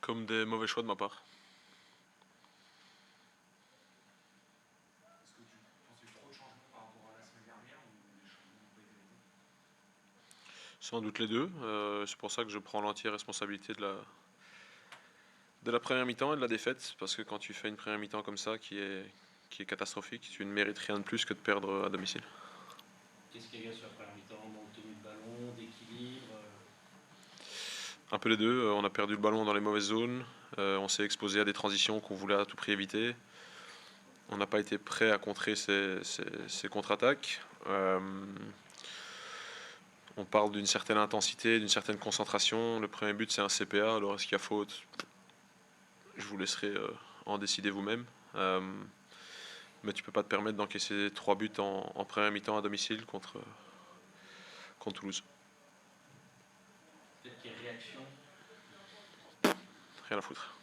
Comme des mauvais choix de ma part. Est-ce que tu penses qu'il y a eu trop de changements par rapport à la semaine dernière ou les changements n'ont pas été notés? Sans doute les deux. C'est pour ça que je prends l'entière responsabilité de la première mi-temps et de la défaite. Parce que quand tu fais une première mi-temps comme ça qui est catastrophique, tu ne mérites rien de plus que de perdre à domicile. Qu'est-ce qu'il y a sur la première mi-temps? Manque de tenue de ballon, d'équilibre Un peu les deux. On a perdu le ballon dans les mauvaises zones. On s'est exposé à des transitions qu'on voulait à tout prix éviter. On n'a pas été prêt à contrer ces contre-attaques. On parle d'une certaine intensité, d'une certaine concentration. Le premier but, c'est un CPA. Alors, est-ce qu'il y a faute? Je vous laisserai en décider vous-même. Mais tu peux pas te permettre d'encaisser 3 buts en première mi-temps à domicile contre Toulouse. Peut-être qu'il y a réaction. Rien à foutre.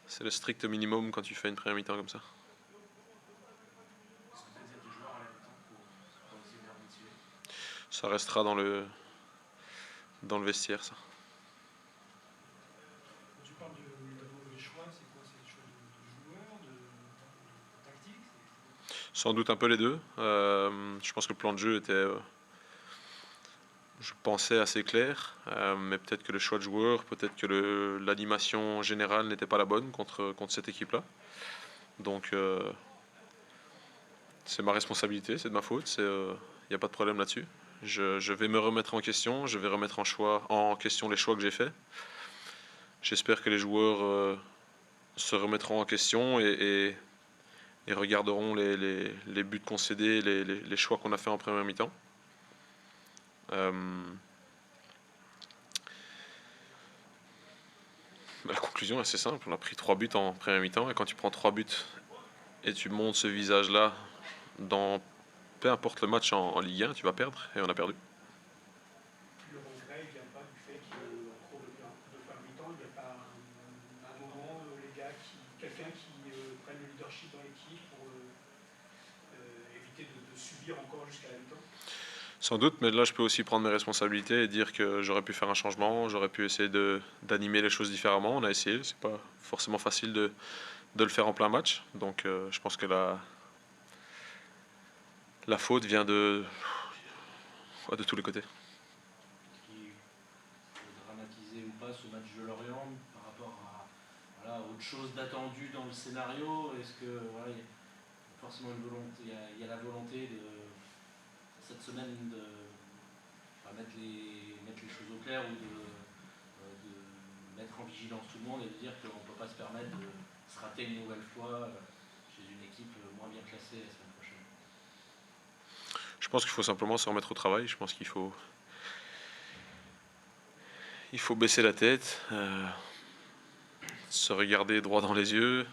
C'est le strict minimum quand tu fais une première mi-temps comme ça. Est-ce que tu as dit à tes joueurs à la mi-temps pour essayer de les remotiver? Ça restera dans le vestiaire, ça. Quand tu parles de mauvais choix, c'est quoi? C'est des choix de joueurs, de tactique? C'est quoi? Sans doute un peu les deux. Je pense que le plan de jeu était, je pensais, assez clair. Mais peut-être que le choix de joueurs, peut-être que l'animation générale n'était pas la bonne contre cette équipe-là. Donc, c'est ma responsabilité, c'est de ma faute. Il n'y a pas de problème là-dessus. Je vais me remettre en question, je vais remettre en question les choix que j'ai faits. J'espère que les joueurs se remettront en question et regarderont les buts concédés, les choix qu'on a fait en première mi-temps. La conclusion est assez simple, on a pris 3 buts en première mi-temps et quand tu prends 3 buts et tu montes ce visage-là dans peu importe le match en Ligue 1, tu vas perdre et on a perdu. Le regret, il vient pas du fait qu'en cours de fin de mi-temps, il n'y a pas un moment, quelqu'un qui prenne le leadership dans l'équipe pour éviter de subir encore jusqu'à la mi-temps? Sans doute, mais là je peux aussi prendre mes responsabilités et dire que j'aurais pu faire un changement, j'aurais pu essayer d'animer les choses différemment. On a essayé, c'est pas forcément facile de le faire en plein match. Donc je pense que la faute vient de tous les côtés. Est-ce qu'il faut dramatiser ou pas ce match de Lorient par rapport à autre chose d'attendu dans le scénario? Est-ce que il y a forcément une volonté, il y a la volonté de cette semaine de mettre les choses au clair ou de mettre en vigilance tout le monde et de dire qu'on ne peut pas se permettre de se rater une nouvelle fois chez une équipe moins bien classée la semaine prochaine? Je pense qu'il faut simplement se remettre au travail. Je pense il faut baisser la tête, se regarder droit dans les yeux,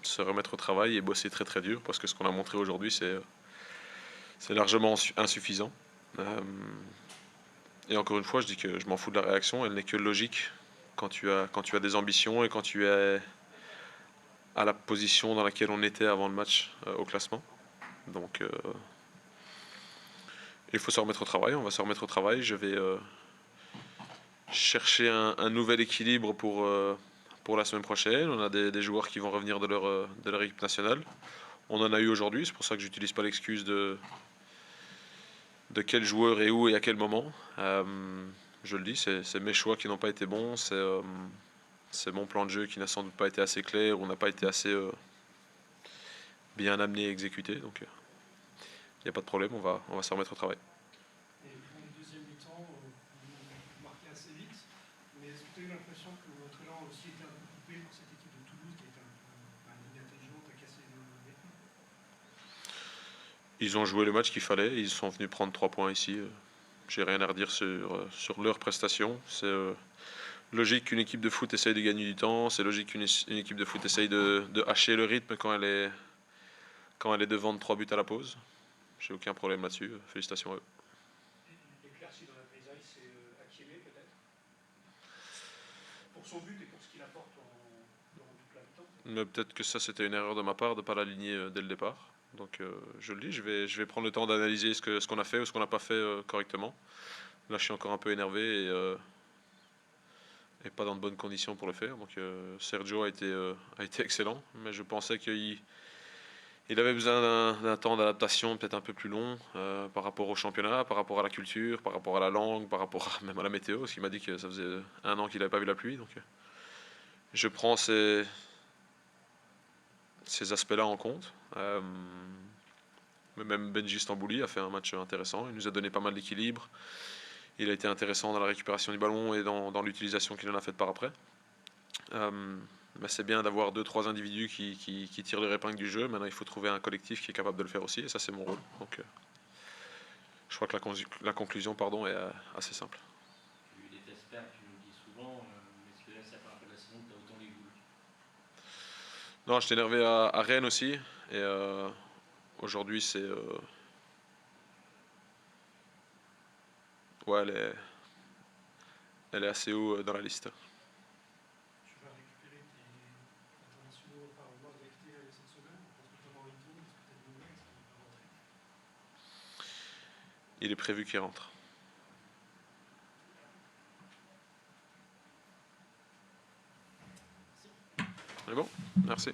se remettre au travail et bosser très très dur parce que ce qu'on a montré aujourd'hui c'est largement insuffisant. Et encore une fois, je dis que je m'en fous de la réaction, elle n'est que logique quand tu as des ambitions et quand tu es à la position dans laquelle on était avant le match au classement. Donc il faut se remettre au travail, on va se remettre au travail. Je vais chercher un nouvel équilibre pour la semaine prochaine. On a des joueurs qui vont revenir de leur équipe nationale. On en a eu aujourd'hui, c'est pour ça que j'utilise pas l'excuse de quel joueur est où et à quel moment. Je le dis, c'est mes choix qui n'ont pas été bons, c'est mon plan de jeu qui n'a sans doute pas été assez clair ou n'a pas été assez bien amené et exécuté. Donc il n'y a pas de problème, on va se remettre au travail. Et pour une deuxième mi-temps, vous marquez assez vite, mais est-ce que tu as eu l'impression que votre élan a aussi été un peu coupé par cette équipe de Toulouse qui a été un peu inintelligente, a cassé le rythme? Ils ont joué le match qu'il fallait, ils sont venus prendre 3 points ici. J'ai rien à redire sur leur prestation. C'est logique qu'une équipe de foot essaye de gagner du temps, c'est logique qu'une équipe de foot essaye de hacher le rythme quand elle est devant de 3 buts à la pause. J'ai aucun problème là-dessus, félicitations à eux. L'éclaircie dans la paysaille, c'est Akieme peut-être? Pour son but et pour ce qu'il apporte dans toute la mi-temps. Mais peut-être que ça c'était une erreur de ma part de ne pas l'aligner dès le départ. Donc je le dis, je vais prendre le temps d'analyser ce qu'on a fait ou ce qu'on n'a pas fait correctement. Là je suis encore un peu énervé et pas dans de bonnes conditions pour le faire. Donc Sergio a été excellent, mais je pensais il avait besoin d'un temps d'adaptation peut-être un peu plus long par rapport au championnat, par rapport à la culture, par rapport à la langue, par rapport même à la météo, parce qu'il m'a dit que ça faisait 1 an qu'il n'avait pas vu la pluie. Donc je prends ces aspects-là en compte. Mais même Benji Stambouli a fait un match intéressant. Il nous a donné pas mal d'équilibre. Il a été intéressant dans la récupération du ballon et dans l'utilisation qu'il en a faite par après. Mais c'est bien d'avoir 2-3 individus qui tirent les épingles du jeu. Maintenant, il faut trouver un collectif qui est capable de le faire aussi. Et ça, c'est mon rôle. Donc, je crois que la conclusion est assez simple. Tu détestes perdre, tu nous le dis souvent, mais est-ce que là, c'est la première fois de la saison que tu as autant les boules? Non, j'étais énervé à Rennes aussi. Et aujourd'hui, ouais, elle est assez haut dans la liste. Tu vas récupérer tes internationaux, enfin, voir d'activité cette semaine. Je pense que tu vas avoir une tournée. Est-ce que tu as des nouvelles? Est-ce qu'il va rentrer? Il est prévu qu'il rentre. C'est bon? Merci.